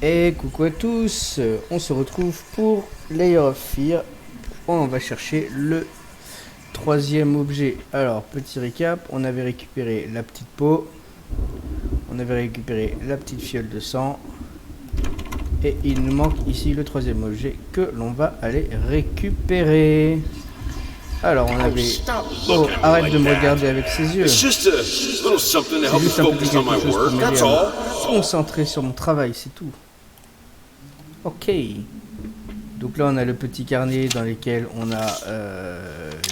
Et coucou à tous, on se retrouve pour Layer of Fear. On va chercher le troisième objet. Alors, petit récap, on avait récupéré la petite peau, on avait récupéré la petite fiole de sang, et il nous manque ici le troisième objet que l'on va aller récupérer. Alors, on avait... Oh, arrête de me regarder avec ses yeux. It's just a little something to help me Juste un petit focus on quelque my chose pour work, m'aider that's à all. me concentrer sur mon travail, c'est tout. Ok. Donc là, on a le petit carnet dans lequel on a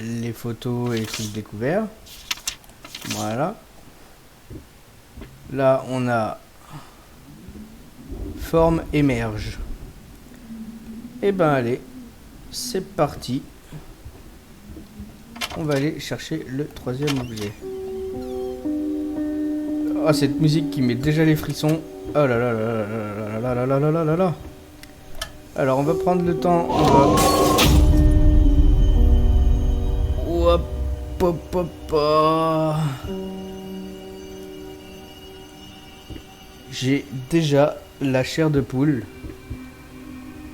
les photos et les trucs découverts. Voilà. Là, on a forme émerge. Et ben allez, c'est parti. On va aller chercher le troisième objet. Ah, cette musique qui met déjà les frissons. Oh là là là là là là là là là là là. Alors, on va prendre le temps. On va... Hop, hop, hop, hop. J'ai déjà la chair de poule.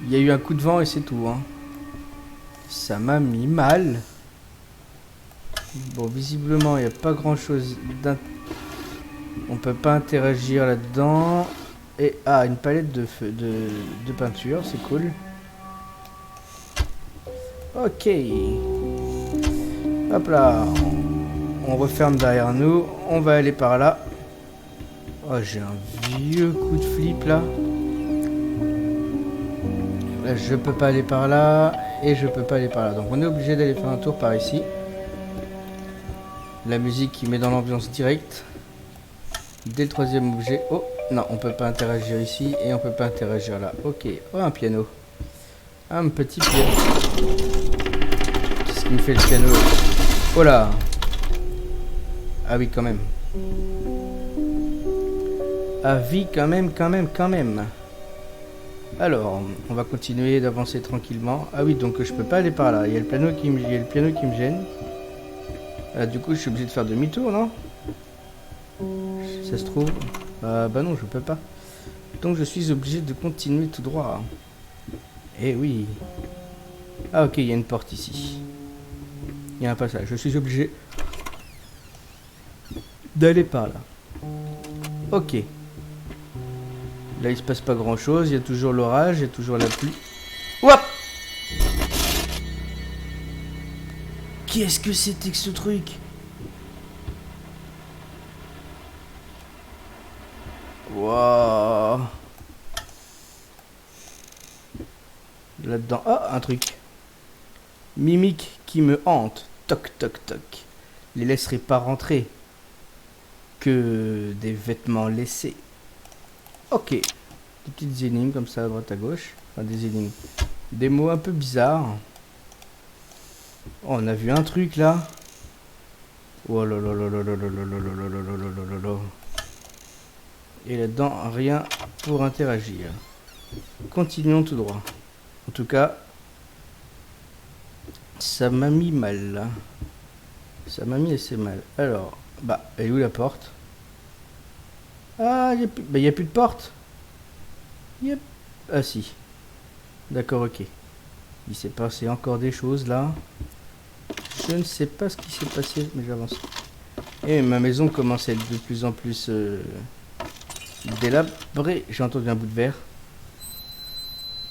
Il y a eu un coup de vent et c'est tout, hein. Ça m'a mis mal. Bon, visiblement, il n'y a pas grand chose on peut pas interagir là-dedans. Et ah, une palette de peinture, c'est cool. Ok. Hop là. On referme derrière nous. On va aller par là. Oh, j'ai un vieux coup de flip là. Là, je peux pas aller par là. Et je peux pas aller par là. Donc on est obligé d'aller faire un tour par ici. La musique qui met dans l'ambiance directe. Dès le troisième objet. Oh, non, on peut pas interagir ici. Et on peut pas interagir là. Ok. Oh, un piano. Un petit piano. Qu'est-ce qui me fait le piano? Oh là. Ah oui, quand même. Ah oui, quand même. Alors, on va continuer d'avancer tranquillement. Ah oui, donc je peux pas aller par là. Il y a le piano qui me gêne. Ah, du coup, je suis obligé de faire demi-tour, non? Ça se trouve. Bah non, je peux pas. Donc, je suis obligé de continuer tout droit. Eh oui. Ah ok, il y a une porte ici. Il y a un passage. Je suis obligé d'aller par là. Ok. Là, il se passe pas grand chose. Il y a toujours l'orage, il y a toujours la pluie. Hop! Qu'est-ce que c'était que ce truc? Waouh! Là-dedans. Ah, un truc. Mimique qui me hante. Toc, toc, toc. Les laisserai pas rentrer. Que des vêtements laissés. Ok. Des petites énigmes comme ça à droite à gauche. Enfin, des énigmes. Des mots un peu bizarres. Oh, on a vu un truc là. Oh là là là là là là là là là là là là là. Et là-dedans, rien pour interagir. Continuons tout droit. En tout cas, ça m'a mis mal là. Ça m'a mis assez mal. Alors, bah, elle est où la porte? Ah, il n'y a plus de porte. Yep. Ah si. D'accord, ok. Il s'est passé encore des choses là. Je ne sais pas ce qui s'est passé, mais j'avance. Et ma maison commence à être de plus en plus délabrée. J'ai entendu un bout de verre.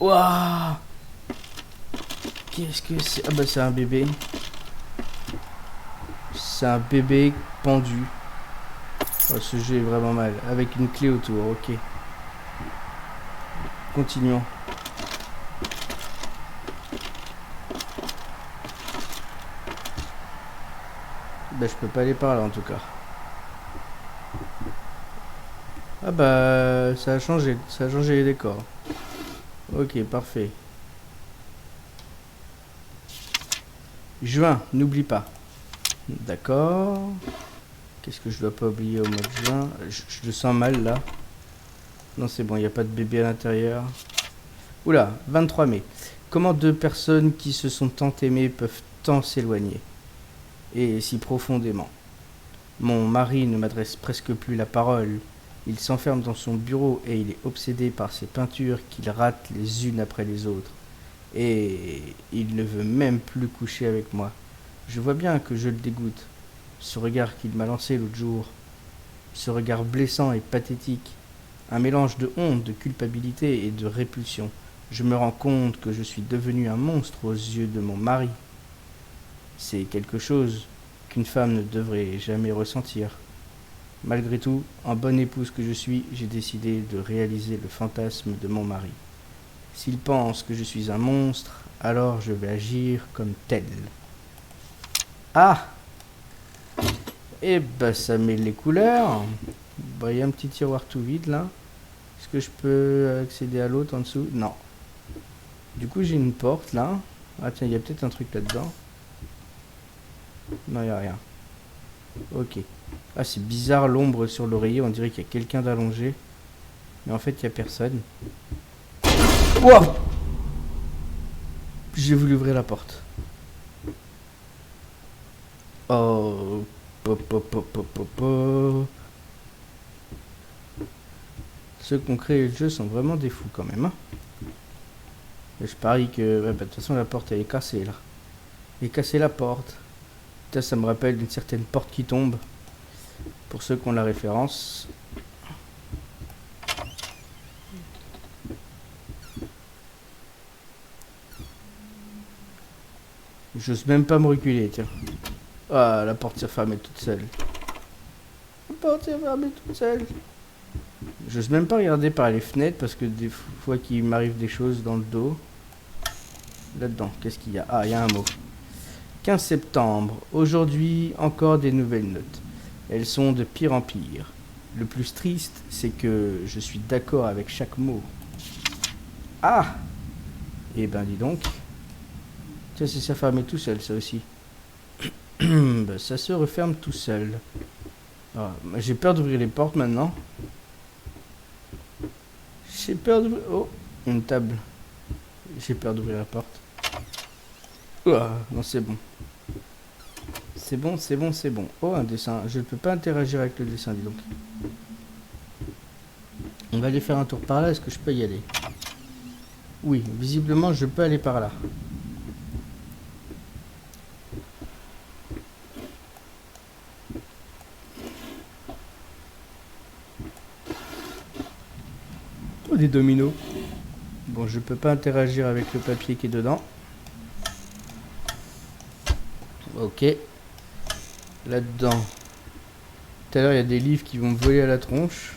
Waouh! Qu'est-ce que c'est? Ah bah c'est un bébé. C'est un bébé pendu. Oh, ce jeu est vraiment mal. Avec une clé autour, ok. Continuons. Bah je peux pas aller par là en tout cas. Ah bah ça a changé les décors. Ok, parfait. Juin, n'oublie pas. D'accord. Qu'est-ce que je dois pas oublier au mois de juin? Je le sens mal là. Non, c'est bon, il n'y a pas de bébé à l'intérieur. Oula, 23 mai. Comment deux personnes qui se sont tant aimées peuvent tant s'éloigner? Et si profondément. Mon mari ne m'adresse presque plus la parole. Il s'enferme dans son bureau et il est obsédé par ses peintures qu'il rate les unes après les autres. Et il ne veut même plus coucher avec moi. Je vois bien que je le dégoûte. Ce regard qu'il m'a lancé l'autre jour, ce regard blessant et pathétique, un mélange de honte, de culpabilité et de répulsion. Je me rends compte que je suis devenu un monstre aux yeux de mon mari. C'est quelque chose qu'une femme ne devrait jamais ressentir. Malgré tout, en bonne épouse que je suis, j'ai décidé de réaliser le fantasme de mon mari. S'il pense que je suis un monstre, alors je vais agir comme tel. Ah! Eh ben ça met les couleurs. Bah, il y a un petit tiroir tout vide là. Est-ce que je peux accéder à l'autre en dessous? Non. Du coup j'ai une porte là. Ah tiens, il y a peut-être un truc là-dedans. Non, il n'y a rien. Ok. Ah, c'est bizarre l'ombre sur l'oreiller. On dirait qu'il y a quelqu'un d'allongé. Mais en fait, il n'y a personne. Wow! J'ai voulu ouvrir la porte. Oh. Ceux qui ont créé le jeu sont vraiment des fous quand même. Hein. Et je parie que... Ouais, bah, de toute façon, la porte, elle est cassée là. Elle est cassée la porte. Putain, ça me rappelle une certaine porte qui tombe. Pour ceux qui ont la référence. J'ose même pas me reculer, tiens. Ah, la porte s'est fermée toute seule. La porte s'est fermée toute seule. J'ose même pas regarder par les fenêtres parce que des fois qu'il m'arrive des choses dans le dos. Là-dedans, qu'est-ce qu'il y a? Ah, il y a un mot. 15 septembre. Aujourd'hui, encore des nouvelles notes. Elles sont de pire en pire. Le plus triste, c'est que je suis d'accord avec chaque mot. Ah! Eh ben, dis donc. Tiens, c'est ça fermé tout seul, ça aussi. Ben, ça se referme tout seul. Ah, j'ai peur d'ouvrir les portes maintenant. J'ai peur d'ouvrir... Oh, une table. J'ai peur d'ouvrir la porte. Ouah, non, c'est bon. C'est bon, c'est bon, c'est bon. Oh, un dessin. Je ne peux pas interagir avec le dessin, dis donc. On va aller faire un tour par là. Est-ce que je peux y aller? Oui, visiblement, je peux aller par là. Oh, des dominos. Bon, je peux pas interagir avec le papier qui est dedans. Ok. Là-dedans. Tout à l'heure, il y a des livres qui vont me voler à la tronche.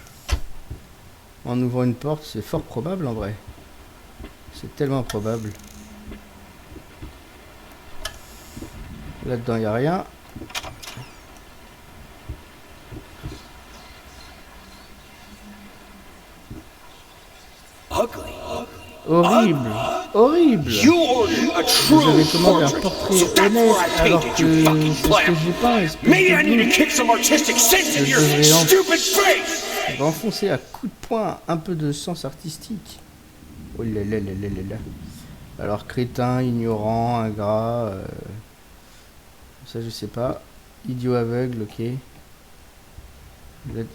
En ouvrant une porte, c'est fort probable en vrai. C'est tellement probable. Là-dedans, il n'y a rien. Horrible, horrible. Vous avez commandé un portrait honnête alors que c'est ce que j'ai pas. Je vais enfoncer à coups de poing un peu de sens artistique. Oh là là là là là là. Alors crétin, ignorant, ingrat, ça je sais pas. Idiot aveugle, ok.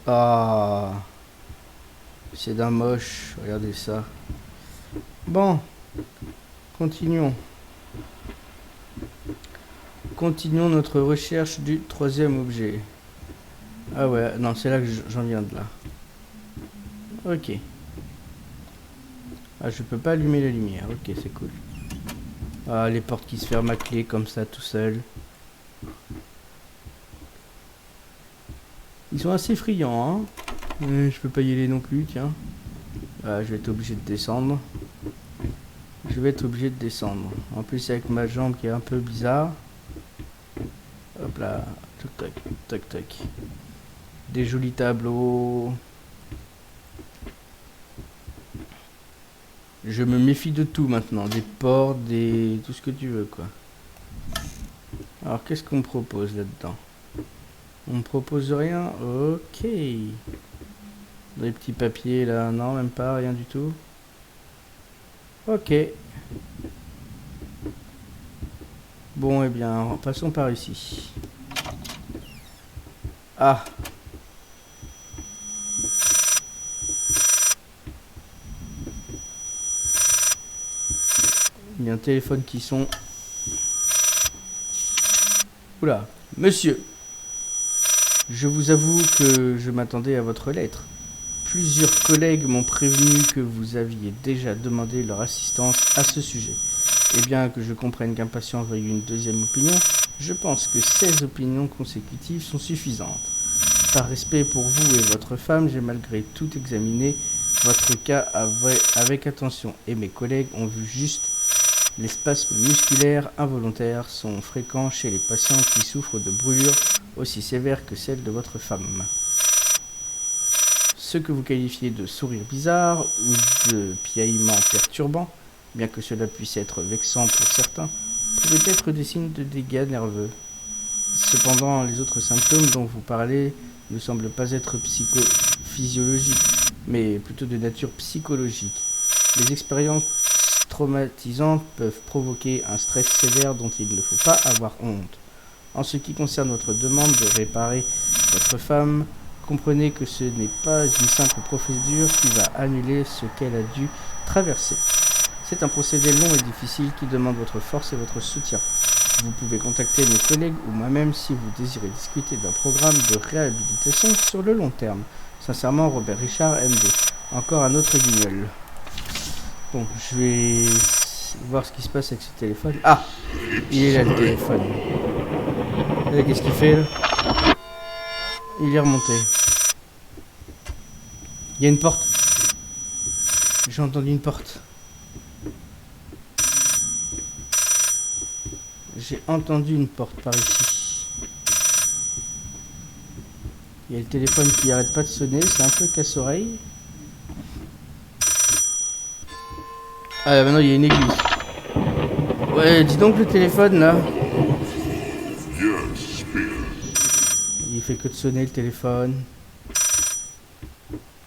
Ah, c'est d'un moche. Regardez ça. Bon, continuons. Continuons notre recherche du troisième objet. Ah ouais, non, c'est là que j'en viens de là. Ok. Ah, je peux pas allumer la lumière. Ok, c'est cool. Ah, les portes qui se ferment à clé comme ça, tout seul. Ils sont assez friands, hein. Je peux pas y aller non plus, tiens. Ah, je vais être obligé de descendre. Je vais être obligé de descendre. En plus, avec ma jambe qui est un peu bizarre. Hop là. Toc, toc, toc, toc. Des jolis tableaux. Je me méfie de tout maintenant. Des portes, des... tout ce que tu veux, quoi. Alors, qu'est-ce qu'on me propose là-dedans? On me propose rien? Ok. Des petits papiers, là. Non, même pas. Rien du tout. Ok. Bon, eh bien, passons par ici. Ah. Il y a un téléphone qui sonne. Oula, monsieur. Je vous avoue que je m'attendais à votre lettre. Plusieurs collègues m'ont prévenu que vous aviez déjà demandé leur assistance à ce sujet. Et bien que je comprenne qu'un patient veuille une deuxième opinion, je pense que 16 opinions consécutives sont suffisantes. Par respect pour vous et votre femme, j'ai malgré tout examiné votre cas avec attention. Et mes collègues ont vu juste. Les spasmes musculaires involontaires sont fréquents chez les patients qui souffrent de brûlures aussi sévères que celles de votre femme. Ce que vous qualifiez de sourire bizarre ou de piaillement perturbant, bien que cela puisse être vexant pour certains, pourrait être des signes de dégâts nerveux. Cependant, les autres symptômes dont vous parlez ne semblent pas être psychophysiologiques, mais plutôt de nature psychologique. Les expériences traumatisantes peuvent provoquer un stress sévère dont il ne faut pas avoir honte. En ce qui concerne votre demande de réparer votre femme, comprenez que ce n'est pas une simple procédure qui va annuler ce qu'elle a dû traverser. C'est un procédé long et difficile qui demande votre force et votre soutien. Vous pouvez contacter mes collègues ou moi-même si vous désirez discuter d'un programme de réhabilitation sur le long terme. Sincèrement, Robert Richard, MD. Encore un autre guignol. Bon, je vais voir ce qui se passe avec ce téléphone. Ah, il est là le téléphone. Là, qu'est-ce qu'il fait là? Il est remonté. Il y a une porte. J'ai entendu une porte. J'ai entendu une porte par ici. Il y a le téléphone qui arrête pas de sonner. C'est un peu casse-oreille. Ah là, maintenant il y a une église. Ouais, dis donc le téléphone là. Il fait que de sonner le téléphone.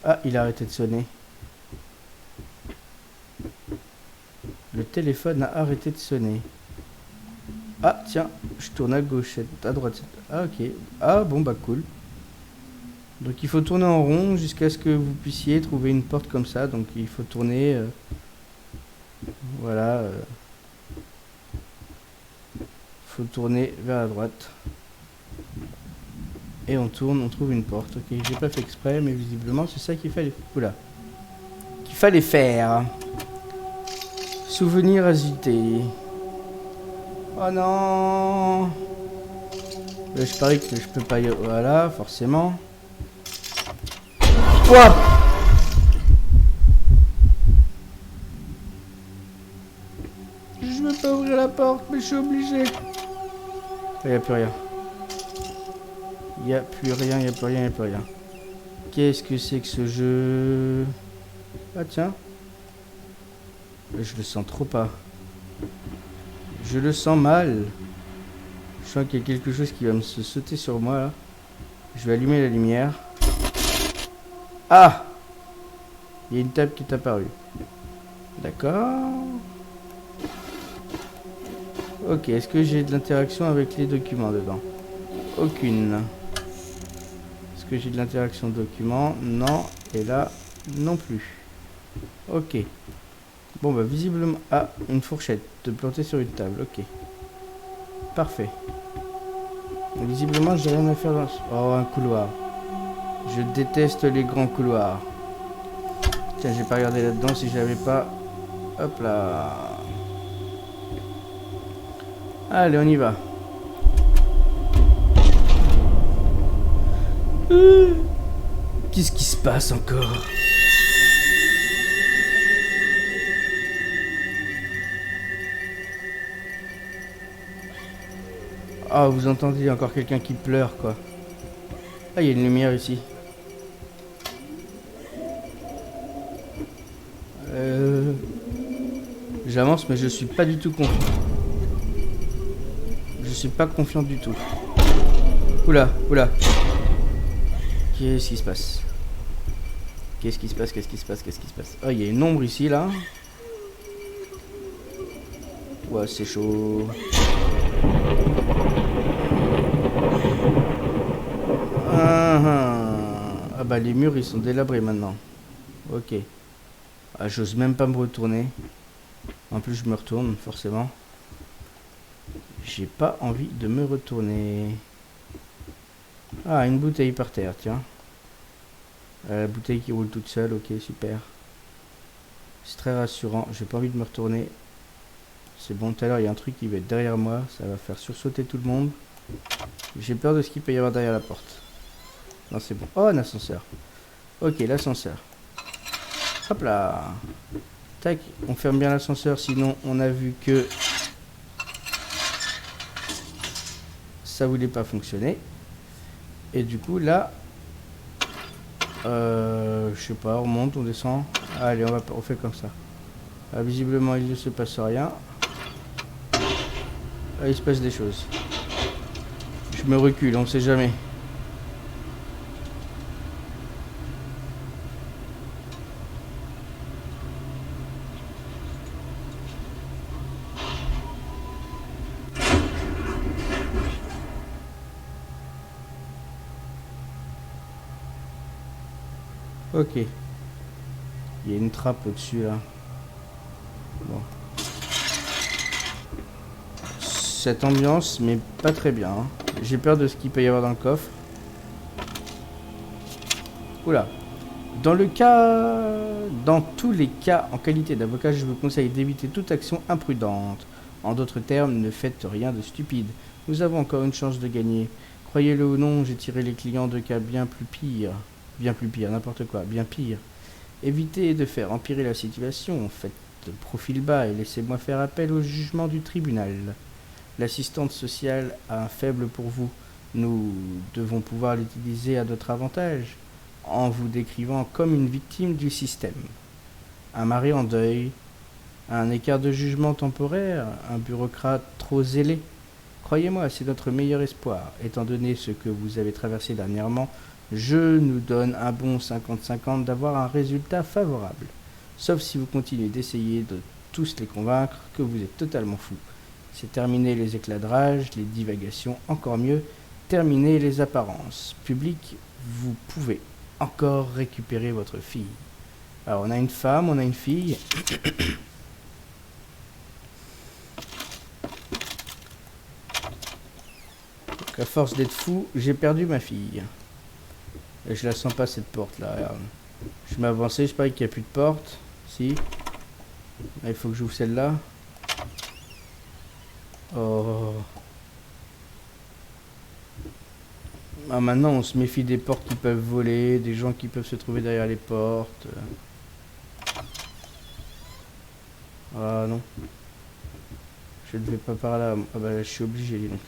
Ah, il a arrêté de sonner. Le téléphone a arrêté de sonner. Ah tiens, je tourne à gauche, à droite. Ah ok. Ah bon bah cool. Donc il faut tourner en rond jusqu'à ce que vous puissiez trouver une porte comme ça. Donc il faut tourner... Voilà. Faut tourner vers la droite. Et on tourne, on trouve une porte. Ok, j'ai pas fait exprès, mais visiblement c'est ça qu'il fallait. Oula. Qu'il fallait faire. Souvenir azuté. Oh non. Là, je parie que je peux pas y... Voilà, forcément. Quoi? Je veux pas ouvrir la porte, mais je suis obligé. Il n'y a plus rien. Il n'y a plus rien, il n'y a plus rien, il n'y a plus rien. Qu'est-ce que c'est que ce jeu? Ah tiens. Je le sens trop pas. Je le sens mal. Je sens qu'il y a quelque chose qui va me se sauter sur moi là. Je vais allumer la lumière. Ah! Il y a une table qui est apparue. D'accord. Ok, est-ce que j'ai de l'interaction avec les documents dedans? Aucune. Est-ce que j'ai de l'interaction documents? Non. Et là, non plus. Ok. Bon bah visiblement... Ah, une fourchette de planter sur une table. Ok. Parfait. Visiblement, j'ai rien à faire dans... Oh, un couloir. Je déteste les grands couloirs. Tiens, j'ai pas regardé là-dedans si j'avais pas... Hop là. Allez, on y va. Qu'est-ce qui se passe encore? Ah, vous entendez encore quelqu'un qui pleure, quoi. Ah, il y a une lumière ici. J'avance, mais je suis pas du tout confiant. Je suis pas confiant du tout. Oula, oula. Qu'est-ce qui se passe? Qu'est-ce qui se passe? Qu'est-ce qui se passe? Qu'est-ce qui se passe? Oh, il y a une ombre ici, là. Ouais, c'est chaud. Ah bah les murs ils sont délabrés maintenant. Ok. Ah, j'ose même pas me retourner. En plus, je me retourne, forcément. J'ai pas envie de me retourner. Ah, une bouteille par terre, tiens. La bouteille qui roule toute seule, ok, super. C'est très rassurant, j'ai pas envie de me retourner. C'est bon, tout à l'heure, il y a un truc qui va être derrière moi. Ça va faire sursauter tout le monde. J'ai peur de ce qu'il peut y avoir derrière la porte. Non, c'est bon. Oh, un ascenseur. Ok, l'ascenseur. Hop là. Tac, on ferme bien l'ascenseur, sinon on a vu que ça voulait pas fonctionner. Et du coup, là, je sais pas, on monte, on descend. Allez, on fait comme ça. Ah, visiblement, il ne se passe rien. Ah, il se passe des choses. Je me recule, on sait jamais. Ok. Il y a une trappe au-dessus là. Bon. Cette ambiance, mais pas très bien. Hein. J'ai peur de ce qu'il peut y avoir dans le coffre. Oula. Dans tous les cas, en qualité d'avocat, je vous conseille d'éviter toute action imprudente. En d'autres termes, ne faites rien de stupide. Nous avons encore une chance de gagner. Croyez-le ou non, j'ai tiré les clients de cas bien plus pires. Bien plus pire, n'importe quoi, bien pire. Évitez de faire empirer la situation, faites profil bas et laissez-moi faire appel au jugement du tribunal. L'assistante sociale a un faible pour vous. Nous devons pouvoir l'utiliser à notre avantage, en vous décrivant comme une victime du système. Un mari en deuil, un écart de jugement temporaire, un bureaucrate trop zélé. Croyez-moi, c'est notre meilleur espoir. Étant donné ce que vous avez traversé dernièrement, je nous donne un bon 50-50 d'avoir un résultat favorable. Sauf si vous continuez d'essayer de tous les convaincre que vous êtes totalement fou. C'est terminer les éclats de rage, les divagations, encore mieux, terminer les apparences. Public, vous pouvez encore récupérer votre fille. Alors on a une femme, on a une fille. Donc à force d'être fou, j'ai perdu ma fille. Et je la sens pas cette porte là, regarde. Je m'avançais, je parie qu'il n'y a plus de porte. Si. Là, il faut que j'ouvre celle-là. Oh. Ah, maintenant on se méfie des portes qui peuvent voler, des gens qui peuvent se trouver derrière les portes. Ah non. Je ne vais pas par là. Ah bah je suis obligé, dis donc.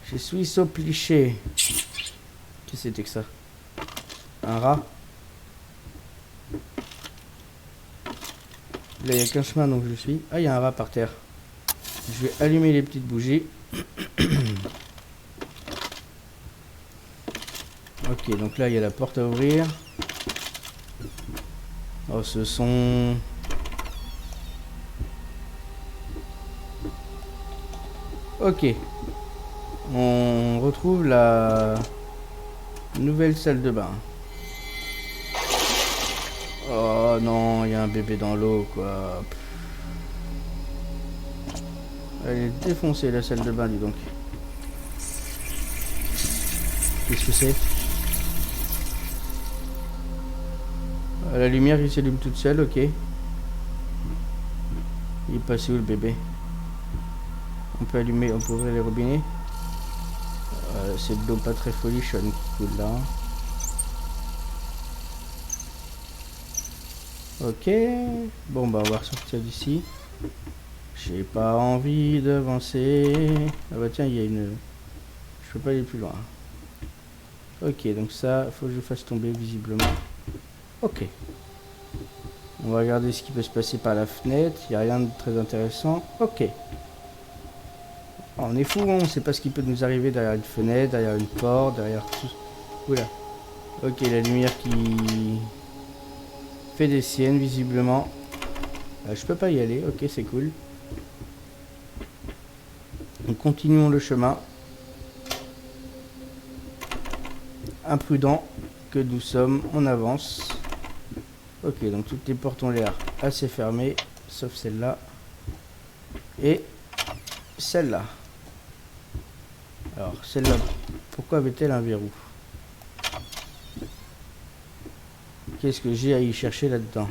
Je suis obligé. Qu'est-ce que c'était que ça? Un rat? Là il n'y a qu'un chemin donc je suis. Ah il y a un rat par terre. Je vais allumer les petites bougies. Ok, donc là il y a la porte à ouvrir. Oh, ce sont... Ok. On retrouve la nouvelle salle de bain. Oh non, il y a un bébé dans l'eau quoi. Elle est défoncée la salle de bain, dis donc. Qu'est-ce que c'est? La lumière qui s'allume toute seule, ok. Il est passé où le bébé? On peut allumer, on peut ouvrir les robinets. C'est de l'eau pas très folichonne qui coule là. Ok. Bon bah on va ressortir d'ici. J'ai pas envie d'avancer. Ah bah tiens, il y a une... Je peux pas aller plus loin. Ok, donc ça, faut que je fasse tomber visiblement. Ok. On va regarder ce qui peut se passer par la fenêtre. Il n'y a rien de très intéressant. Ok. On est fou, hein, on sait pas ce qui peut nous arriver derrière une fenêtre, derrière une porte, derrière tout. Oula. Ok, la lumière qui fait des siennes visiblement. Je peux pas y aller. Ok, c'est cool. Donc continuons le chemin. Imprudent que nous sommes, on avance. Ok, donc toutes les portes ont l'air assez fermées. sauf celle-là. Et celle-là. Alors, celle-là, pourquoi avait-elle un verrou? Qu'est-ce que j'ai à y chercher là-dedans?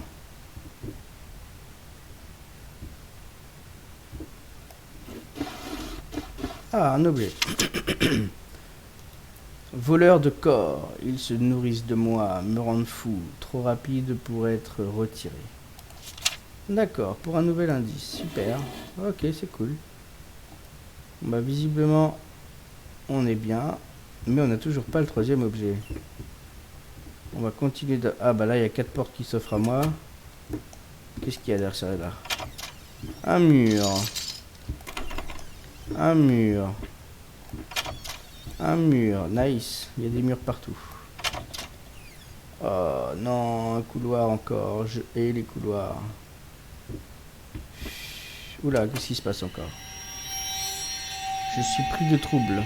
Ah, un objet. Voleur de corps, ils se nourrissent de moi, me rendent fou, trop rapide pour être retiré. D'accord, pour un nouvel indice, super. Ok, c'est cool. Bah visiblement, on est bien, mais on n'a toujours pas le troisième objet. On va continuer de... Ah bah là, il y a 4 portes qui s'offrent à moi. Qu'est-ce qu'il y a derrière ça là? Un mur. Un mur. Un mur, nice. Il y a des murs partout. Oh non, un couloir encore. Je hais les couloirs. Oula, qu'est-ce qui se passe encore? Je suis pris de trouble.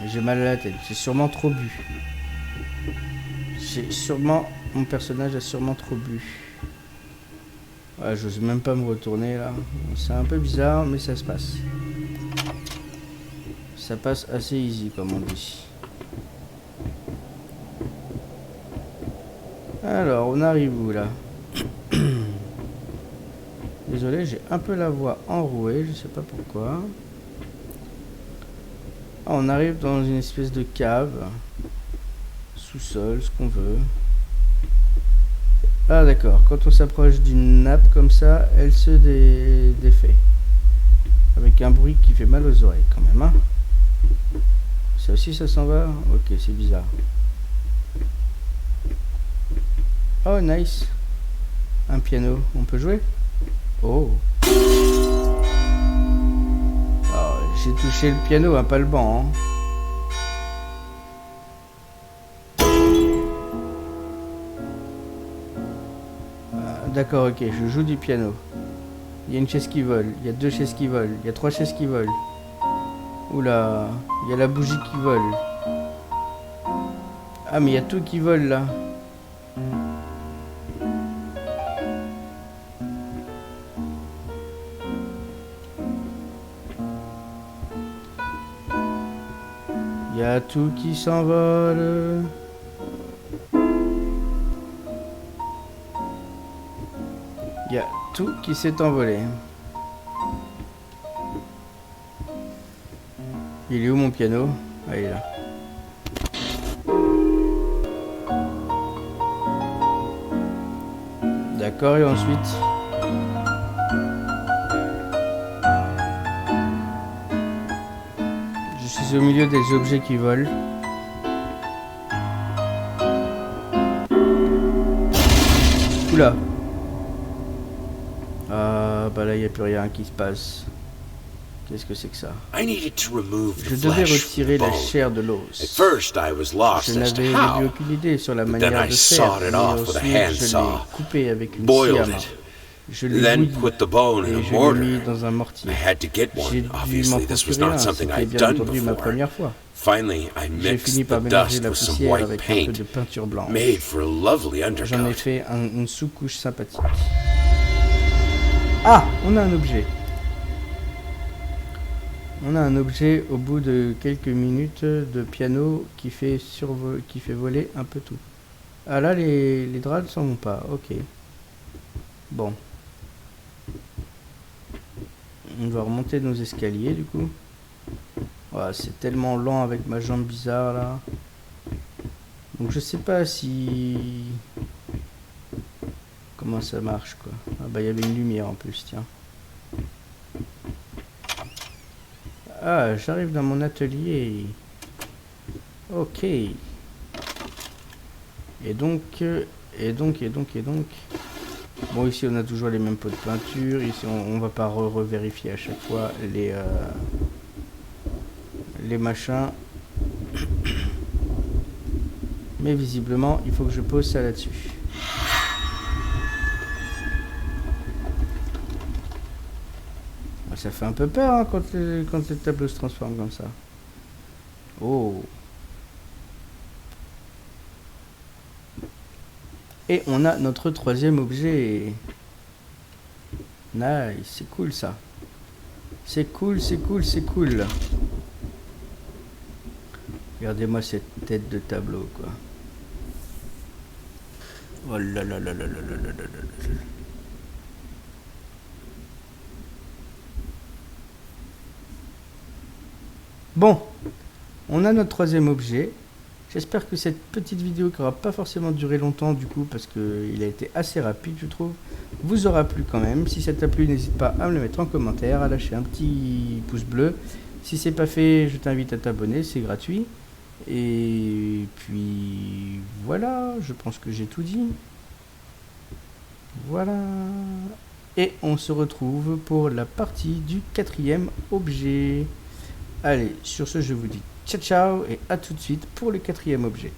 J'ai mal à la tête. J'ai sûrement trop bu. Mon personnage a sûrement trop bu. Ouais, j'ose même pas me retourner là. C'est un peu bizarre, mais ça se passe. Ça passe assez easy, comme on dit. Alors, on arrive où là? Désolé, j'ai un peu la voix enrouée, je sais pas pourquoi. Ah, on arrive dans une espèce de cave. Sous-sol, ce qu'on veut. Ah d'accord, quand on s'approche d'une nappe comme ça, elle se défait. Avec un bruit qui fait mal aux oreilles quand même, hein. Ça aussi ça s'en va? Ok, c'est bizarre. Oh nice. Un piano, on peut jouer? Oh. J'ai touché le piano, hein, pas le banc. Hein. D'accord, ok, je joue du piano. Il y a une chaise qui vole, il y a 2 chaises qui volent, il y a 3 chaises qui volent. Oula, il y a la bougie qui vole. Ah mais il y a tout qui vole là. Il y a tout qui s'envole. Il y a tout qui s'est envolé. Il est où mon piano? Ah, il est là. D'accord, et ensuite? Je suis au milieu des objets qui volent. Oula! Ah, bah là, il n'y a plus rien qui se passe. Qu'est-ce que c'est que ça? Je devais retirer la chair de l'os. Je n'avais aucune idée sur la manière de faire, mais ensuite je l'ai coupé avec une scie à main. Je l'ai bouilli et je l'ai mis dans un mortier. J'ai dû m'en procurer un, c'était bien entendu ma première fois. J'ai fini par mélanger la poussière avec un peu de peinture blanche. J'en ai fait une sous-couche sympathique. Ah, on a un objet. On a un objet au bout de quelques minutes de piano qui fait voler un peu tout. Ah là, les draps ne s'en vont pas. Ok. Bon. On va remonter nos escaliers du coup. Ouais, c'est tellement lent avec ma jambe bizarre là. Donc je sais pas si... Comment ça marche quoi. Ah bah il y avait une lumière en plus, tiens. Ah, j'arrive dans mon atelier. Ok. Et donc... Bon, ici on a toujours les mêmes pots de peinture. Ici on va pas revérifier à chaque fois les machins. Mais visiblement, il faut que je pose ça là-dessus. Ça fait un peu peur hein, quand le tableau se transforme comme ça. Oh. Et on a notre troisième objet. Nice, c'est cool ça. C'est cool, c'est cool, c'est cool. Regardez-moi cette tête de tableau, quoi. Oh là là là là là là là là là. Bon, on a notre troisième objet. J'espère que cette petite vidéo qui n'aura pas forcément duré longtemps du coup parce qu'il a été assez rapide je trouve, vous aura plu quand même. Si ça t'a plu, n'hésite pas à me le mettre en commentaire, à lâcher un petit pouce bleu. Si c'est pas fait, je t'invite à t'abonner, c'est gratuit. Et puis voilà, je pense que j'ai tout dit. Voilà. Et on se retrouve pour la partie du quatrième objet. Allez, sur ce, je vous dis ciao ciao et à tout de suite pour le quatrième objet.